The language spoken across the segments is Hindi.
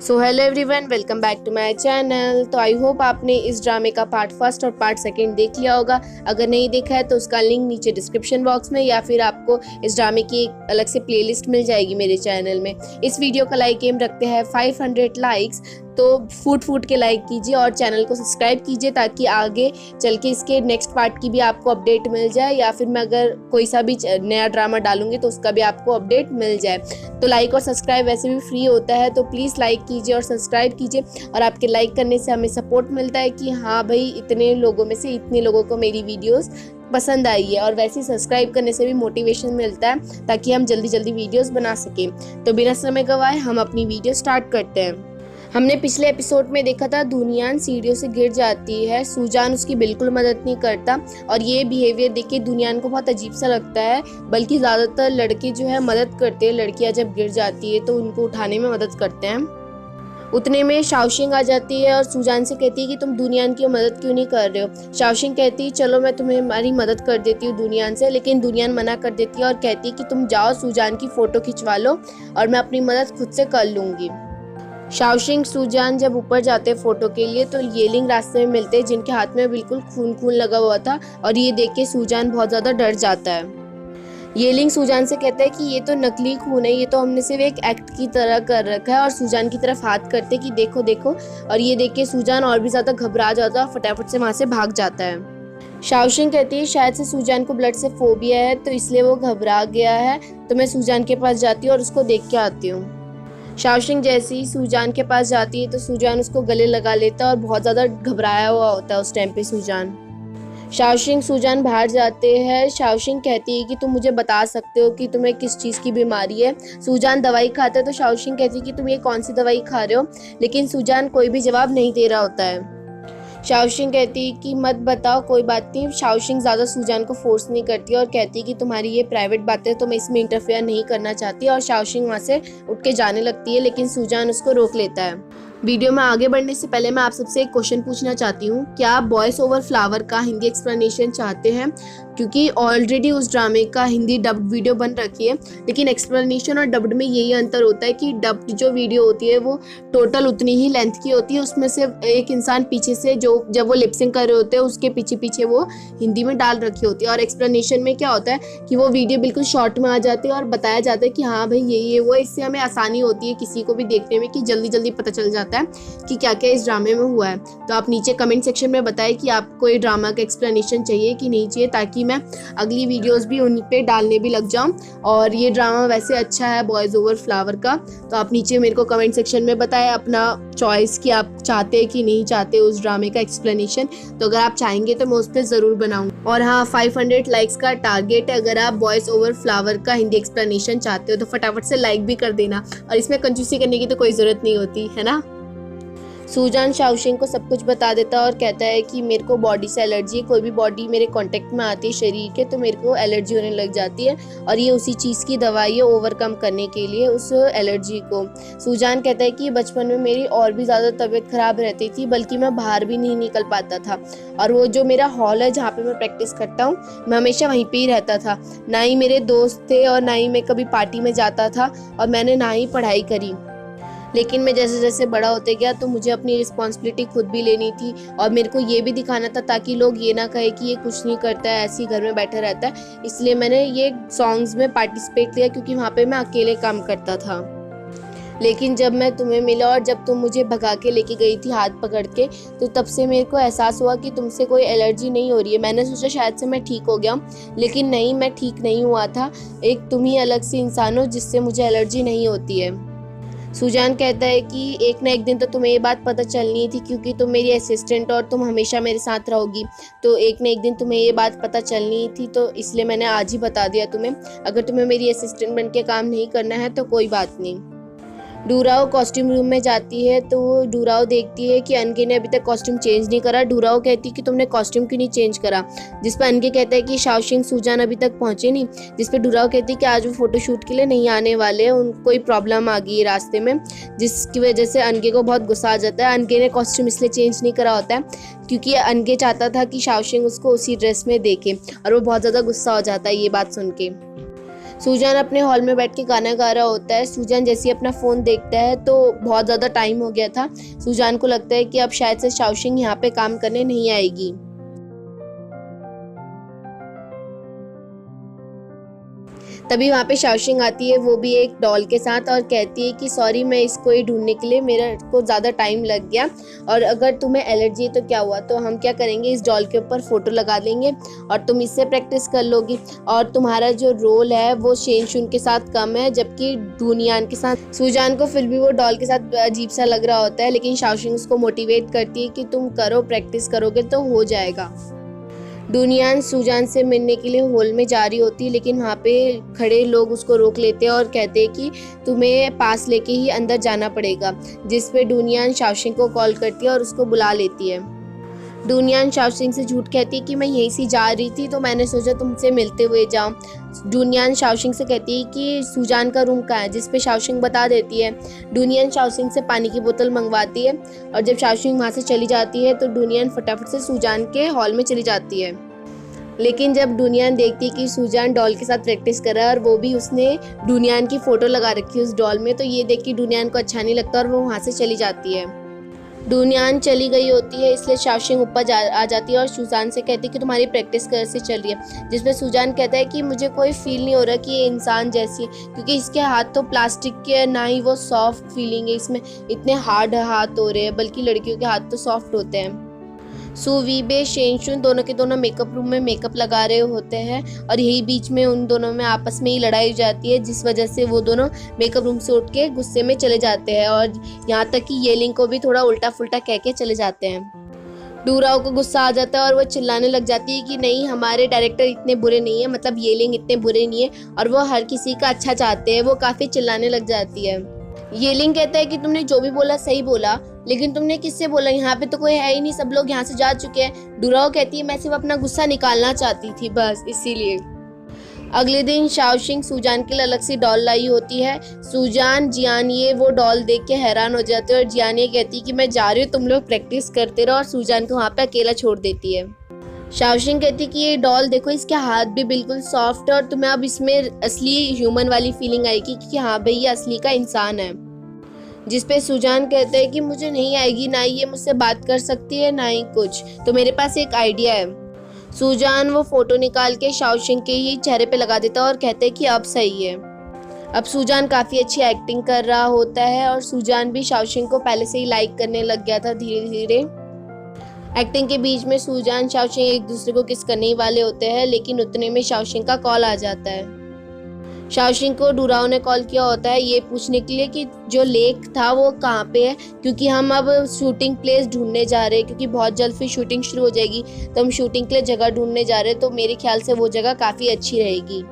So hello everyone, welcome back to my channel. तो आई होप आपने इस ड्रामे का पार्ट फर्स्ट और पार्ट सेकंड देख लिया होगा। अगर नहीं देखा है तो उसका लिंक नीचे डिस्क्रिप्शन बॉक्स में या फिर आपको इस ड्रामे की एक अलग से प्लेलिस्ट मिल जाएगी मेरे चैनल में। इस वीडियो का लाइक एम रखते हैं 500 लाइक्स, तो फूट के लाइक कीजिए और चैनल को सब्सक्राइब कीजिए ताकि आगे चल के इसके नेक्स्ट पार्ट की भी आपको अपडेट मिल जाए, या फिर मैं अगर कोई सा भी नया ड्रामा डालूंगी तो उसका भी आपको अपडेट मिल जाए। तो लाइक और सब्सक्राइब वैसे भी फ्री होता है, तो प्लीज़ लाइक कीजिए और सब्सक्राइब कीजिए। और आपके लाइक करने से हमें सपोर्ट मिलता है कि हाँ भाई, इतने लोगों में से इतने लोगों को मेरी वीडियोस पसंद आई है। और वैसे सब्सक्राइब करने से भी मोटिवेशन मिलता है ताकि हम जल्दी जल्दी वीडियोस बना सकें। तो बिना समय गवाए हम अपनी वीडियो स्टार्ट करते हैं। हमने पिछले एपिसोड में देखा था दुनियान सीढ़ियों से गिर जाती है, सुजान उसकी बिल्कुल मदद नहीं करता और ये बिहेवियर देख के दुनियान को बहुत अजीब सा लगता है। बल्कि ज़्यादातर लड़के जो है मदद करते हैं, लड़कियां जब गिर जाती है तो उनको उठाने में मदद करते हैं। उतने में शाओशिंग आ जाती है और सुजान से कहती है कि तुम दुनियान की मदद क्यों नहीं कर रहे हो। शाओशिंग कहती है चलो मैं तुम्हें हमारी मदद कर देती हूँ दुनियान से, लेकिन दुनियान मना कर देती है और कहती है कि तुम जाओ सुजान की फ़ोटो खिंचवा लो और मैं अपनी मदद खुद से कर लूँगी। शाओशिंग सुजान जब ऊपर जाते हैं फोटो के लिए तो येलिंग रास्ते में मिलते हैं, जिनके हाथ में बिल्कुल खून लगा हुआ था और ये देख के सुजान बहुत ज़्यादा डर जाता है। येलिंग सुजान से कहता है कि ये तो नकली खून है, ये तो हमने सिर्फ एक एक्ट की तरह कर रखा है, और सुजान की तरफ हाथ करते कि देखो देखो। और ये देख के सुजान और भी ज़्यादा घबरा जाता है और फटाफट से वहाँ से भाग जाता है। शाओशिंग कहती है शायद से सुजान को ब्लड से फोबिया है तो इसलिए वो घबरा गया है, तो मैं सुजान के पास जाती हूँ और उसको देख के आती हूँ। शाओशिंग जैसे ही सुजान के पास जाती है तो सुजान उसको गले लगा लेता है और बहुत ज़्यादा घबराया हुआ होता है उस टाइम पे सुजान। शाओशिंग सुजान बाहर जाते हैं। शाओशिंग कहती है कि तुम मुझे बता सकते हो कि तुम्हें किस चीज़ की बीमारी है। सुजान दवाई खाता है तो शाओशिंग कहती है कि तुम ये कौन सी दवाई खा रहे हो, लेकिन सुजान कोई भी जवाब नहीं दे रहा होता है। शाओशिंग कहती है कि मत बताओ, कोई बात नहीं। शाओशिंग ज़्यादा सुजान को फोर्स नहीं करती और कहती है कि तुम्हारी ये प्राइवेट बातें तो मैं इसमें इंटरफेयर नहीं करना चाहती, और शाओशिंग वहाँ से उठ के जाने लगती है, लेकिन सुजान उसको रोक लेता है। वीडियो में आगे बढ़ने से पहले मैं आप सबसे एक क्वेश्चन पूछना चाहती हूँ, क्या आप वॉइस ओवर फ्लावर का हिंदी एक्सप्लेनेशन चाहते हैं? क्योंकि ऑलरेडी उस ड्रामे का हिंदी डब्ड वीडियो बन रखी है, लेकिन एक्सप्लेनेशन और डब्ड में यही अंतर होता है कि डब्ड जो वीडियो होती है वो टोटल उतनी ही लेंथ की होती है, उसमें से एक इंसान पीछे से जो जब वो लिपसिंग कर रहे होते हैं उसके पीछे पीछे वो हिंदी में डाल रखी होती है। और एक्सप्लेनेशन में क्या होता है कि वो वीडियो बिल्कुल शॉर्ट में आ जाती है और बताया जाता है कि हाँ भाई ये वो। इससे हमें आसानी होती है किसी को भी देखने में कि जल्दी जल्दी पता चल जाता है कि क्या क्या इस ड्रामे में हुआ है। तो आप नीचे कमेंट सेक्शन में बताएं कि आपको ये ड्रामा का एक्सप्लेनेशन चाहिए कि नहीं चाहिए, ताकि मैं अगली वीडियोस भी उन पे डालने भी लग जाऊं। और ये ड्रामा वैसे अच्छा है बॉयज़ ओवर फ्लावर का, तो आप नीचे मेरे को कमेंट सेक्शन में बताएं अपना चॉइस कि आप चाहते हैं कि नहीं चाहते उस ड्रामे का एक्सप्लेनेशन। तो अगर आप चाहेंगे तो मैं उस पर ज़रूर बनाऊंगी। और हाँ, 500 लाइक्स का टारगेट है। अगर आप बॉयज़ ओवर फ्लावर का हिंदी एक्सप्लेनेशन चाहते हो तो फटाफट से लाइक भी कर देना, और इसमें कंजूसी करने की तो कोई ज़रूरत नहीं होती है ना। सुजान शाओशिंग को सब कुछ बता देता है और कहता है कि मेरे को बॉडी से एलर्जी है, कोई भी बॉडी मेरे कांटेक्ट में आती है शरीर के तो मेरे को एलर्जी होने लग जाती है, और ये उसी चीज़ की दवाई है ओवरकम करने के लिए उस एलर्जी को। सुजान कहता है कि बचपन में मेरी और भी ज़्यादा तबीयत ख़राब रहती थी, बल्कि मैं बाहर भी नहीं निकल पाता था, और वो जो मेरा हॉल है जहाँ पर मैं प्रैक्टिस करता हूँ मैं हमेशा वहीं पर ही रहता था। ना ही मेरे दोस्त थे और ना ही मैं कभी पार्टी में जाता था, और मैंने ना ही पढ़ाई करी। लेकिन मैं जैसे जैसे बड़ा होते गया तो मुझे अपनी रिस्पॉन्सिबिलिटी खुद भी लेनी थी, और मेरे को ये भी दिखाना था ताकि लोग ये ना कहे कि ये कुछ नहीं करता है, ऐसे ही घर में बैठा रहता है। इसलिए मैंने ये सॉन्ग्स में पार्टिसिपेट किया क्योंकि वहाँ पे मैं अकेले काम करता था। लेकिन जब मैं तुम्हें मिला और जब तुम मुझे भगा के लेके गई थी हाथ पकड़ के, तो तब से मेरे को एहसास हुआ कि तुमसे कोई एलर्जी नहीं हो रही है। मैंने सोचा शायद से मैं ठीक हो गया हूँ, लेकिन नहीं, मैं ठीक नहीं हुआ था। एक तुम ही अलग सी इंसान हो जिससे मुझे एलर्जी नहीं होती है। सुजान कहता है कि एक ना एक दिन तो तुम्हें ये बात पता चलनी थी, क्योंकि तुम मेरी असिस्टेंट और तुम हमेशा मेरे साथ रहोगी, तो एक ना एक दिन तुम्हें ये बात पता चलनी थी, तो इसलिए मैंने आज ही बता दिया तुम्हें। अगर तुम्हें मेरी असिस्टेंट बन के काम नहीं करना है तो कोई बात नहीं। डूराओ कॉस्ट्यूम रूम में जाती है तो डूराओ देखती है कि अनके ने अभी तक कॉस्ट्यूम चेंज नहीं करा। डूराओ कहती है कि तुमने कॉस्ट्यूम क्यों नहीं चेंज करा, जिस पर अनके कहता है कि शाओशिंग सुजान अभी तक पहुंचे नहीं, जिस पर डूराओ कहती है कि आज वो फोटोशूट के लिए नहीं आने वाले, उनको कोई प्रॉब्लम आ गई है रास्ते में, जिसकी वजह से अनके को बहुत गुस्सा आ जाता है। अनके ने कॉस्ट्यूम इसलिए चेंज नहीं करा होता है क्योंकि अनके चाहता था कि शाओशिंग उसको उसी ड्रेस में देखे, और वो बहुत ज़्यादा गुस्सा हो जाता है ये बात सुन के। सूजान अपने हॉल में बैठ के गाना गा रहा होता है। सूजान जैसे ही अपना फ़ोन देखता है तो बहुत ज़्यादा टाइम हो गया था। सूजान को लगता है कि अब शायद से शाओशिंग यहाँ पे काम करने नहीं आएगी। तभी वहाँ पे शाओशिंग आती है, वो भी एक डॉल के साथ, और कहती है कि सॉरी, मैं इसको ही ढूंढने के लिए मेरे को ज़्यादा टाइम लग गया, और अगर तुम्हें एलर्जी है तो क्या हुआ, तो हम क्या करेंगे, इस डॉल के ऊपर फ़ोटो लगा देंगे और तुम इससे प्रैक्टिस कर लोगी, और तुम्हारा जो रोल है वो शेनशुन के साथ कम है, जबकि डूनियान के साथ। सूजान को फिर भी वो डॉल के साथ अजीब सा लग रहा होता है, लेकिन शाओशिंग उसको मोटिवेट करती है कि तुम करो, प्रैक्टिस करोगे तो हो जाएगा। डूनियान सूजान से मिलने के लिए हॉल में जा रही होती है, लेकिन वहाँ पे खड़े लोग उसको रोक लेते हैं और कहते हैं कि तुम्हें पास लेके ही अंदर जाना पड़ेगा, जिस पे डूनियान शाओशिंग को कॉल करती है और उसको बुला लेती है। डूनियान शाओशिंग से झूठ कहती है कि मैं यहीं से जा रही थी तो मैंने सोचा तुमसे मिलते हुए जाऊं। डूनियान शाओशिंग से कहती है कि सूजान का रूम कहाँ है, जिस पे शाओशिंग बता देती है। डूनियान शाओशिंग से पानी की बोतल मंगवाती है, और जब शाओशिंग वहाँ से चली जाती है तो डूनियान फटाफट से सूजान के हॉल में चली जाती है। लेकिन जब डूनियान देखती है कि सूजान डॉल के साथ प्रैक्टिस कर रहा है और वो भी उसने डूनियान की फ़ोटो लगा रखी है उस डॉल में, तो ये देख के डूनियान को अच्छा नहीं लगता और वो वहाँ से चली जाती है। डूनियान चली गई होती है, इसलिए शाओशिंग ऊपर आ जाती है और सूजान से कहती है कि तुम्हारी प्रैक्टिस कैसे चल रही है, जिसमें सूजान कहता है कि मुझे कोई फील नहीं हो रहा कि ये इंसान जैसी है, क्योंकि इसके हाथ तो प्लास्टिक के, ना ही वो सॉफ्ट फीलिंग है, इसमें इतने हार्ड हाथ हो रहे हैं, बल्कि लड़कियों के हाथ तो सॉफ्ट होते हैं। सुवीबे शेनशुन दोनों के दोनों मेकअप रूम में मेकअप लगा रहे होते हैं, और यही बीच में उन दोनों में आपस में ही लड़ाई हो जाती है, जिस वजह से वो दोनों मेकअप रूम से उठ के गुस्से में चले जाते हैं, और यहाँ तक कि येलिंग को भी थोड़ा उल्टा फुल्टा कह के चले जाते हैं। डूराओ को गुस्सा आ जाता है और वो चिल्लाने लग जाती है कि नहीं, हमारे डायरेक्टर इतने बुरे नहीं है, मतलब येलिंग इतने बुरे नहीं है, और वो हर किसी का अच्छा चाहते हैं। वो काफ़ी चिल्लाने लग जाती है। येलिंग कहता है कि तुमने जो भी बोला सही बोला, लेकिन तुमने किससे बोला, यहाँ पे तो कोई है ही नहीं, सब लोग यहाँ से जा चुके हैं। डूराओ कहती है मैं सिर्फ अपना गुस्सा निकालना चाहती थी, बस इसीलिए। अगले दिन शाओशिंग सूजान के लिए अलग से डॉल लाई होती है। सूजान, जियानिए वो डॉल देख के हैरान हो जाते हैं, और जियानिए कहती है कि मैं जा रही हूँ, तुम लोग प्रैक्टिस करते रहो, और सूजान को वहाँ पे अकेला छोड़ देती है। शाओशिंग कहती है कि ये डॉल देखो, इसके हाथ भी बिल्कुल सॉफ्ट है, और तुम्हें अब इसमें असली ह्यूमन वाली फीलिंग आएगी कि हाँ भाई ये असली का इंसान है। जिस पे सूजान कहते हैं कि मुझे नहीं आएगी, ना ही ये मुझसे बात कर सकती है, ना ही कुछ, तो मेरे पास एक आइडिया है। सूजान वो फोटो निकाल के शाओशिंग के ही चेहरे पे लगा देता है और कहते हैं कि अब सही है। अब सूजान काफ़ी अच्छी एक्टिंग कर रहा होता है, और सूजान भी शाओशिंग को पहले से ही लाइक करने लग गया था धीरे धीरे। एक्टिंग के बीच में सूजान शाओशिंग एक दूसरे को किस करने वाले होते हैं, लेकिन उतने में शाओशिंग का कॉल आ जाता है। शाओशिंग को डूराओ ने कॉल किया होता है ये पूछने के लिए कि जो लेक था वो कहाँ पे है, क्योंकि हम अब शूटिंग प्लेस ढूंढने जा रहे हैं, क्योंकि बहुत जल्द फिर शूटिंग शुरू हो जाएगी, तो हम शूटिंग के लिए जगह ढूंढने जा रहे हैं, तो मेरे ख्याल से वो जगह काफ़ी अच्छी रहेगी।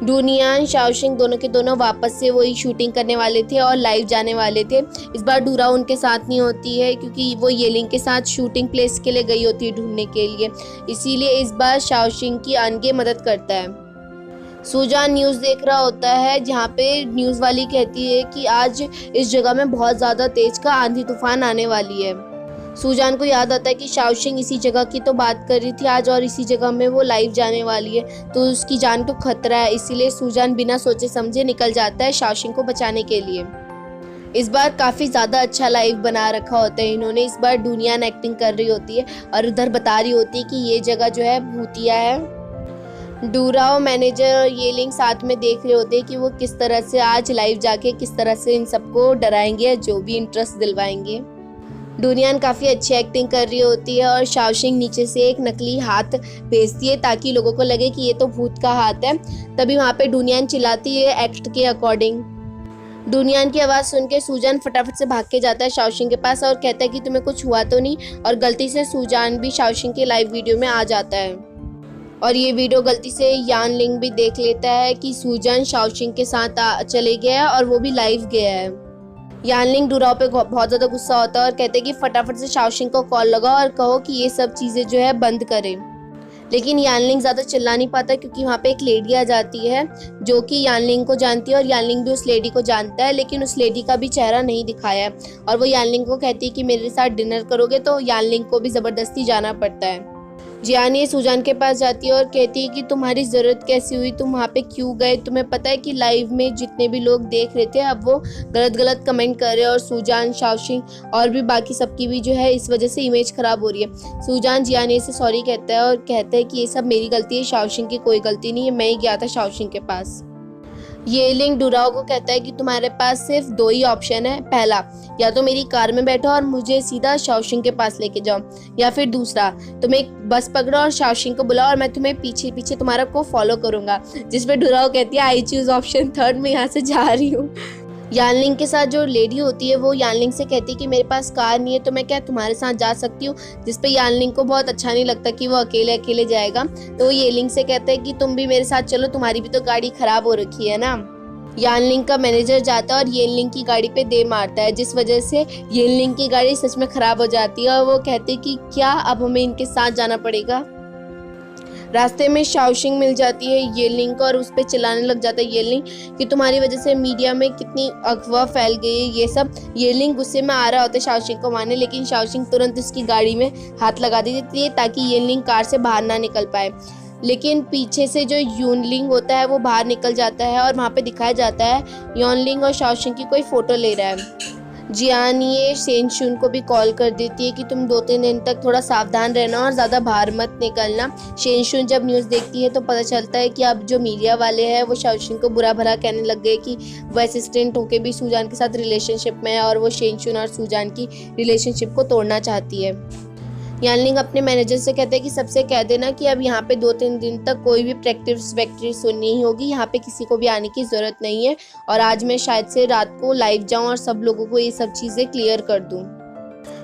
डूनियान शाओशिंग दोनों के दोनों वापस से वही शूटिंग करने वाले थे और लाइव जाने वाले थे। इस बार डूराओ उनके साथ नहीं होती है, क्योंकि वो येलिंग के साथ शूटिंग प्लेस के लिए गई होती है ढूंढने के लिए, इसीलिए इस बार शाओशिंग की आगे मदद करता है। सूजान न्यूज़ देख रहा होता है, जहाँ पे न्यूज़ वाली कहती है कि आज इस जगह में बहुत ज़्यादा तेज का आंधी तूफान आने वाली है। सूजान को याद आता है कि शाओशिंग इसी जगह की तो बात कर रही थी आज, और इसी जगह में वो लाइव जाने वाली है, तो उसकी जान को खतरा है, इसीलिए सूजान बिना सोचे समझे निकल जाता है शाओशिंग को बचाने के लिए। इस बार काफ़ी ज़्यादा अच्छा लाइव बना रखा होता है इन्होंने। इस बार डूनियान एक्टिंग कर रही होती है और उधर बता रही होती है कि ये जगह जो है भूतिया है। डूराओ, मैनेजर और येलिंग साथ में देख रहे होते हैं कि वो किस तरह से आज लाइव जाके किस तरह से इन सबको डराएंगे, जो भी इंटरेस्ट दिलवाएंगे। डूनियान काफ़ी अच्छी एक्टिंग कर रही होती है, और शाओशिंग नीचे से एक नकली हाथ भेजती है ताकि लोगों को लगे कि ये तो भूत का हाथ है। तभी वहाँ पे डूनियान चिल्लाती है एक्ट के अकॉर्डिंग। डूनियान की आवाज़ सुन के सूजान फटाफट से भाग के जाता है शाओशिंग के पास और कहता है कि तुम्हें कुछ हुआ तो नहीं, और गलती से सूजान भी शाओशिंग के लाइव वीडियो में आ जाता है, और ये वीडियो गलती से यान लिंग भी देख लेता है कि सूजान शाओशिंग के साथ चले गया है और वो भी लाइव गया है। यान लिंग डूराओ पे बहुत ज़्यादा गुस्सा होता है और कहते हैं कि फटाफट से शाओशिंग को कॉल लगाओ और कहो कि ये सब चीज़ें जो है बंद करें। लेकिन यान लिंग ज़्यादा चिल्ला नहीं पाता, क्योंकि वहाँ पे एक लेडी आ जाती है जो कि यान लिंग को जानती है, और यान लिंग भी उस लेडी को जानता है, लेकिन उस लेडी का भी चेहरा नहीं दिखाया है, और वो यान लिंग को कहती है कि मेरे साथ डिनर करोगे, तो यान लिंग को भी ज़बरदस्ती जाना पड़ता है। जियानी सूजान के पास जाती है और कहती है कि तुम्हारी ज़रूरत कैसी हुई, तुम वहाँ पे क्यों गए, तुम्हें पता है कि लाइव में जितने भी लोग देख रहे थे अब वो गलत गलत कमेंट कर रहे हैं और सूजान, शाओशिंग और भी बाकी सबकी भी जो है इस वजह से इमेज ख़राब हो रही है। सूजान जियानी से सॉरी कहता है और कहता है कि ये सब मेरी गलती है, शाओशिंग की कोई गलती नहीं है, मैं ही गया था शाओशिंग के पास। ये लिंग डुराओ को कहता है कि तुम्हारे पास सिर्फ 2 ही ऑप्शन है, पहला या तो मेरी कार में बैठो और मुझे सीधा शाओशिंग के पास लेके जाओ, या फिर दूसरा तुम एक बस पकड़ो और शाओशिंग को बुलाओ और मैं तुम्हें पीछे पीछे तुम्हारा को फॉलो करूंगा। जिस पे डुराओ कहती है आई चूज ऑप्शन थर्ड, मैं यहाँ से जा रही हूँ। यानलिंग के साथ जो लेडी होती है वो यानलिंग से कहती है कि मेरे पास कार नहीं है तो मैं क्या तुम्हारे साथ जा सकती हूँ, जिस पे यानलिंग को बहुत अच्छा नहीं लगता कि वो अकेले अकेले जाएगा। तो येलिंग से कहता है कि तुम भी मेरे साथ चलो, तुम्हारी भी तो गाड़ी खराब हो रखी है ना। यानलिंग का मैनेजर जाता है और येनलिंग की गाड़ी पे दे मारता है, जिस वजह से येनलिंग की गाड़ी सच में खराब हो जाती है और वो कहते हैं कि क्या अब हमें इनके साथ जाना पड़ेगा। रास्ते में शाओशिंग मिल जाती है येलिंग को और उस पर चिल्लाने लग जाता है येलिंग कि तुम्हारी वजह से मीडिया में कितनी अफवाह फैल गई है ये सब। येलिंग गुस्से में आ रहा होता है शाओशिंग को मारने, लेकिन शाओशिंग तुरंत उसकी गाड़ी में हाथ लगा देती है ताकि येलिंग कार से बाहर ना निकल पाए। लेकिन पीछे से जो यूनलिंग होता है वो बाहर निकल जाता है और वहाँ पे दिखाया जाता है योनलिंग और शाओशिंग की कोई फ़ोटो ले रहा है। जियानिए शेनशुन को भी कॉल कर देती है कि तुम 2-3 दिन तक थोड़ा सावधान रहना और ज़्यादा बाहर मत निकलना। शेनशुन जब न्यूज़ देखती है तो पता चलता है कि अब जो मीडिया वाले हैं वो शाओशिंग को बुरा भला कहने लग गए कि वो असिस्टेंट होके भी सूजान के साथ रिलेशनशिप में है और वो शेनशुन और सूजान की रिलेशनशिप को तोड़ना चाहती है। यानलिंग अपने मैनेजर से कहते हैं कि सबसे कह देना कि अब यहाँ पे 2-3 दिन तक कोई भी प्रैक्टिस वैक्टिस नहीं होगी, यहाँ पे किसी को भी आने की ज़रूरत नहीं है और आज मैं शायद से रात को लाइव जाऊँ और सब लोगों को ये सब चीज़ें क्लियर कर दूँ।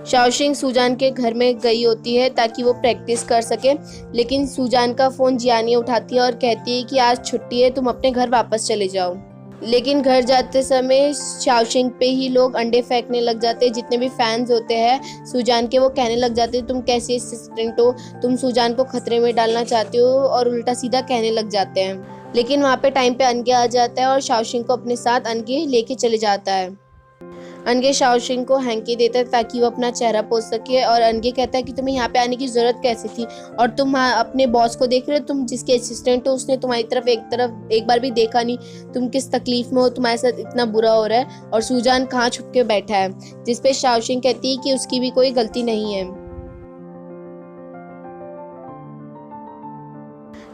शाओशिंग सूजान के घर में गई होती है ताकि वो प्रैक्टिस कर सके, लेकिन सूजान का फ़ोन जियानी उठाती है और कहती है कि आज छुट्टी है, तुम अपने घर वापस चले जाओ। लेकिन घर जाते समय शाओशिंग पे ही लोग अंडे फेंकने लग जाते हैं। जितने भी फैंस होते हैं सूजान के वो कहने लग जाते हैं तुम कैसे असिस्टेंट हो, तुम सूजान को खतरे में डालना चाहते हो, और उल्टा सीधा कहने लग जाते हैं। लेकिन वहाँ पे टाइम पे अनगे आ जाता है और शाओशिंग को अपने साथ अनगे लेके चले जाता है। अनगे शाओशिंग को हैंकी देता है ताकि वो अपना चेहरा पोंछ सके और अनगे कहता है कि तुम्हें यहाँ पे आने की ज़रूरत कैसी थी, और तुम अपने बॉस को देख रहे हो, तुम जिसके असिस्टेंट हो उसने तुम्हारी तरफ एक बार भी देखा नहीं, तुम किस तकलीफ में हो, तुम्हारे साथ इतना बुरा हो रहा है और सूजान कहाँ छुप के बैठा है। जिस पे शाओशिंग कहती है कि उसकी भी कोई गलती नहीं है।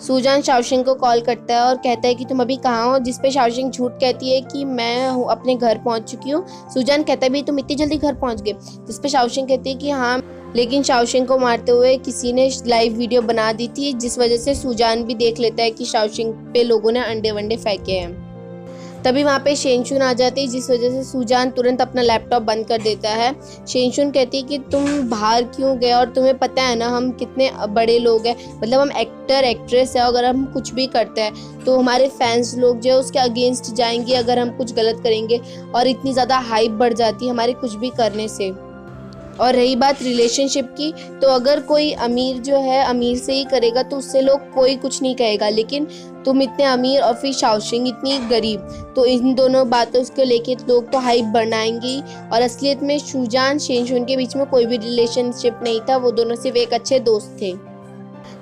सूजान शाओशिंग को कॉल करता है और कहता है कि तुम अभी कहाँ हो, जिस पे शाओशिंग झूठ कहती है कि मैं अपने घर पहुँच चुकी हूँ। सूजान कहता है भी तुम इतनी जल्दी घर पहुँच गए, जिस पे शाओशिंग कहती है कि हाँ, लेकिन शाओशिंग को मारते हुए किसी ने लाइव वीडियो बना दी थी, जिस वजह से सूजान भी देख लेता है कि शाओशिंग पे लोगों ने अंडे वंडे फेंके हैं। तभी वहाँ पे शेनशुन आ जाती है, जिस वजह से सूजान तुरंत अपना लैपटॉप बंद कर देता है। शेनशुन कहती है कि तुम बाहर क्यों गए, और तुम्हें पता है ना हम कितने बड़े लोग हैं, मतलब हम एक्टर एक्ट्रेस है, अगर हम कुछ भी करते हैं तो हमारे फैंस लोग जो है उसके अगेंस्ट जाएंगे अगर हम कुछ गलत करेंगे, और इतनी ज़्यादा हाइप बढ़ जाती है हमारे कुछ भी करने से। और रही बात रिलेशनशिप की, तो अगर कोई अमीर जो है अमीर से ही करेगा तो उससे लोग कोई कुछ नहीं कहेगा, लेकिन तुम इतने अमीर और फिर शाओशिंग इतनी गरीब, तो इन दोनों बातों को लेके लोग तो हाइप बनाएंगे। और असलियत में सूजान शेनशुन के बीच में कोई भी रिलेशनशिप नहीं था, वो दोनों सिर्फ एक अच्छे दोस्त थे।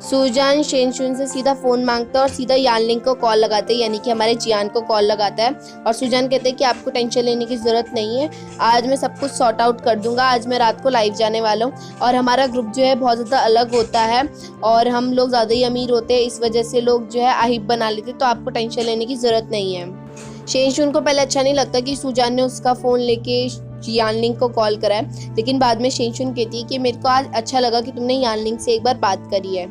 सूजान शेनशुन से सीधा फ़ोन मांगता है और सीधा यानलिंग को कॉल लगाता है, यानी कि हमारे जियान को कॉल लगाता है, और सूजान कहते हैं कि आपको टेंशन लेने की ज़रूरत नहीं है, आज मैं सब कुछ सॉर्ट आउट कर दूंगा, आज मैं रात को लाइव जाने वाला हूँ। और हमारा ग्रुप जो है बहुत ज़्यादा अलग होता है और हम लोग ज़्यादा ही अमीर होते हैं, इस वजह से लोग जो है हाइप बना लेते, तो आपको टेंशन लेने की ज़रूरत नहीं है। शेनशुन को पहले अच्छा नहीं लगता कि सूजान ने उसका फ़ोन लेके यानलिंग को कॉल करा है, लेकिन बाद में शेनशुन कहती है कि मेरे को आज अच्छा लगा कि तुमने यानलिंग से एक बार बात करी है।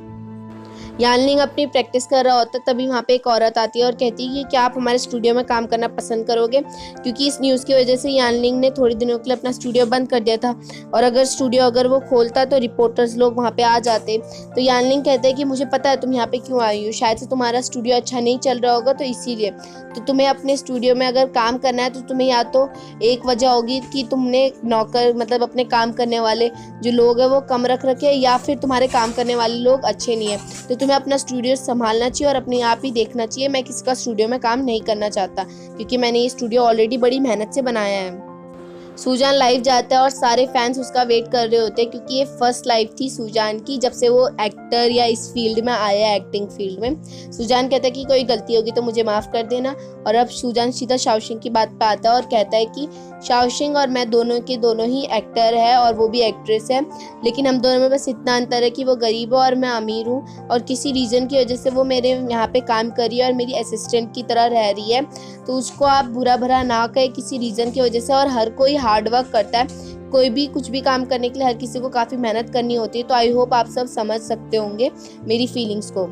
यानलिंग अपनी प्रैक्टिस कर रहा होता है, तभी वहाँ पे एक औरत आती है और कहती है कि क्या आप हमारे स्टूडियो में काम करना पसंद करोगे, क्योंकि इस न्यूज़ की वजह से यानलिंग ने थोड़ी दिनों के लिए अपना स्टूडियो बंद कर दिया था, और अगर स्टूडियो वो खोलता तो रिपोर्टर्स लोग वहाँ पे आ जाते। तो यानलिंग कहते हैं कि मुझे पता है तुम यहाँ पे क्यों आई हो, शायद से तुम्हारा स्टूडियो अच्छा नहीं चल रहा होगा तो इसीलिए, तो तुम्हें अपने स्टूडियो में अगर काम करना है तो तुम्हें या तो एक वजह होगी कि तुमने नौकर मतलब अपने काम करने वाले जो लोग हैं वो कम रख रखे, या फिर तुम्हारे काम करने वाले लोग अच्छे नहीं हैं, तो तुम्हें अपना स्टूडियो संभालना चाहिए और अपने आप ही देखना चाहिए। मैं किसी का स्टूडियो में काम नहीं करना चाहता, क्योंकि मैंने ये स्टूडियो ऑलरेडी बड़ी मेहनत से बनाया है। सूजान लाइव जाता है और सारे फैंस उसका वेट कर रहे होते हैं, क्योंकि ये फर्स्ट लाइव थी सूजान की जब से वो एक्टर या इस फील्ड में आया है, एक्टिंग फील्ड में। सूजान कहता है कि कोई गलती होगी तो मुझे माफ़ कर देना। और अब सूजान सीधा शाओशिंग की बात पे आता है और कहता है कि शाओशिंग और मैं दोनों के दोनों ही एक्टर है और वो भी एक्ट्रेस है, लेकिन हम दोनों में बस इतना अंतर है कि वो गरीब है और मैं अमीर हूँ, और किसी रीज़न की वजह से वो मेरे यहाँ पे काम कर रही है और मेरी असिस्टेंट की तरह रह रही है, तो उसको आप बुरा भरा ना कहें किसी रीज़न की वजह से। और हर कोई हार्ड वर्क करता है, कोई भी कुछ भी काम करने के लिए हर किसी को काफ़ी मेहनत करनी होती है, तो आई होप आप सब समझ सकते होंगे मेरी फीलिंग्स को।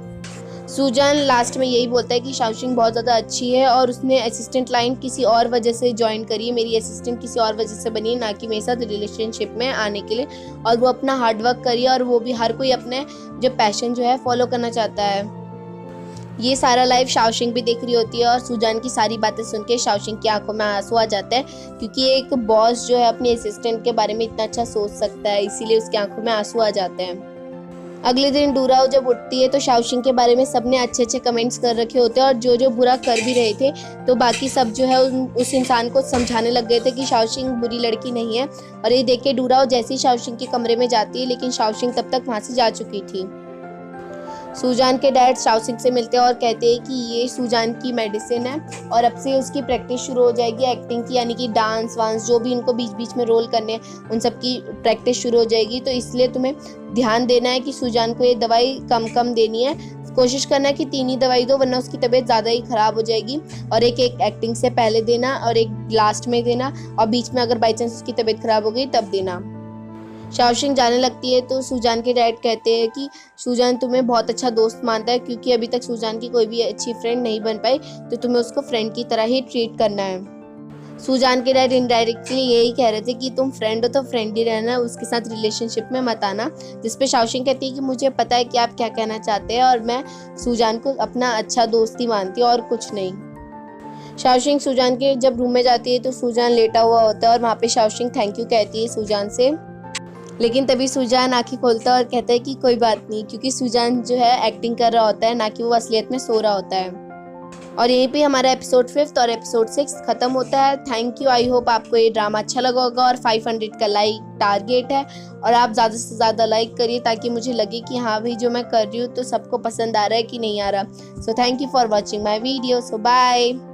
सूजान लास्ट में यही बोलता है कि शाओशिंग बहुत ज़्यादा अच्छी है और उसने असिस्टेंट लाइन किसी और वजह से ज्वाइन करी है, मेरी असिस्टेंट किसी और वजह से बनी है, ना कि मेरे साथ रिलेशनशिप में आने के लिए, और वो अपना हार्ड वर्क करी है, और वो भी हर कोई अपने जो पैशन जो है फॉलो करना चाहता है। ये सारा लाइव शाओशिंग भी देख रही होती है और सूजान की सारी बातें सुन के शाओशिंग की आंखों में आंसू आ जाते हैं, क्योंकि एक बॉस जो है अपने असिस्टेंट के बारे में इतना अच्छा सोच सकता है, इसीलिए उसकी आंखों में आंसू आ जाते हैं। अगले दिन डूराओ जब उठती है तो शाओशिंग के बारे में सबने अच्छे अच्छे कमेंट्स कर रखे होते हैं, और जो जो बुरा कर भी रहे थे तो बाकी सब जो है उस इंसान को समझाने लग गए थे कि शाओशिंग बुरी लड़की नहीं है। और ये देख के डूराओ जैसे ही शाओशिंग के कमरे में जाती है, लेकिन शाओशिंग तब तक वहाँ से जा चुकी थी। सूजान के डैड शाओशिंग से मिलते हैं और कहते हैं कि ये सूजान की मेडिसिन है और अब से उसकी प्रैक्टिस शुरू हो जाएगी एक्टिंग की, यानी कि डांस वांस जो भी इनको बीच बीच में रोल करने हैं उन सब की प्रैक्टिस शुरू हो जाएगी। तो इसलिए तुम्हें ध्यान देना है कि सूजान को ये दवाई कम कम देनी है, कोशिश करना है कि 3 ही दवाई दो, वरना उसकी तबीयत ज़्यादा ही ख़राब हो जाएगी। और एक एक्टिंग से पहले देना और एक लास्ट में देना, और बीच में अगर बाई चांस उसकी तबीयत ख़राब हो गई तब देना। शाओशिंग जाने लगती है तो सूजान के डैड कहते हैं कि सूजान तुम्हें बहुत अच्छा दोस्त मानता है, क्योंकि अभी तक सूजान की कोई भी अच्छी फ्रेंड नहीं बन पाई, तो तुम्हें उसको फ्रेंड की तरह ही ट्रीट करना है। सूजान के डैड इनडायरेक्टली यही कह रहे थे कि तुम फ्रेंड हो तो फ्रेंड ही रहना, उसके साथ रिलेशनशिप में मत आना। जिस पे शाओशिंग कहती है कि मुझे पता है कि आप क्या कहना चाहते हैं और मैं सूजान को अपना अच्छा दोस्त ही मानती हूँ और कुछ नहीं। शाओशिंग सूजान के जब रूम में जाती है तो सूजान लेटा हुआ होता है और वहाँ पे शाओशिंग थैंक यू कहती है सूजान से, लेकिन तभी सूजान आंखें खोलता है और कहता है कि कोई बात नहीं, क्योंकि सूजान जो है एक्टिंग कर रहा होता है, ना कि वो असलियत में सो रहा होता है। और यहीं पे हमारा एपिसोड 5 और एपिसोड 6 खत्म होता है। थैंक यू, आई होप आपको ये ड्रामा अच्छा लगा होगा। और 500 का लाइक टारगेट है और आप ज़्यादा से ज़्यादा लाइक करिए ताकि मुझे लगे कि हाँ भाई जो मैं कर रही हूँ तो सबको पसंद आ रहा है कि नहीं आ रहा। So thank you for watching my video. So bye.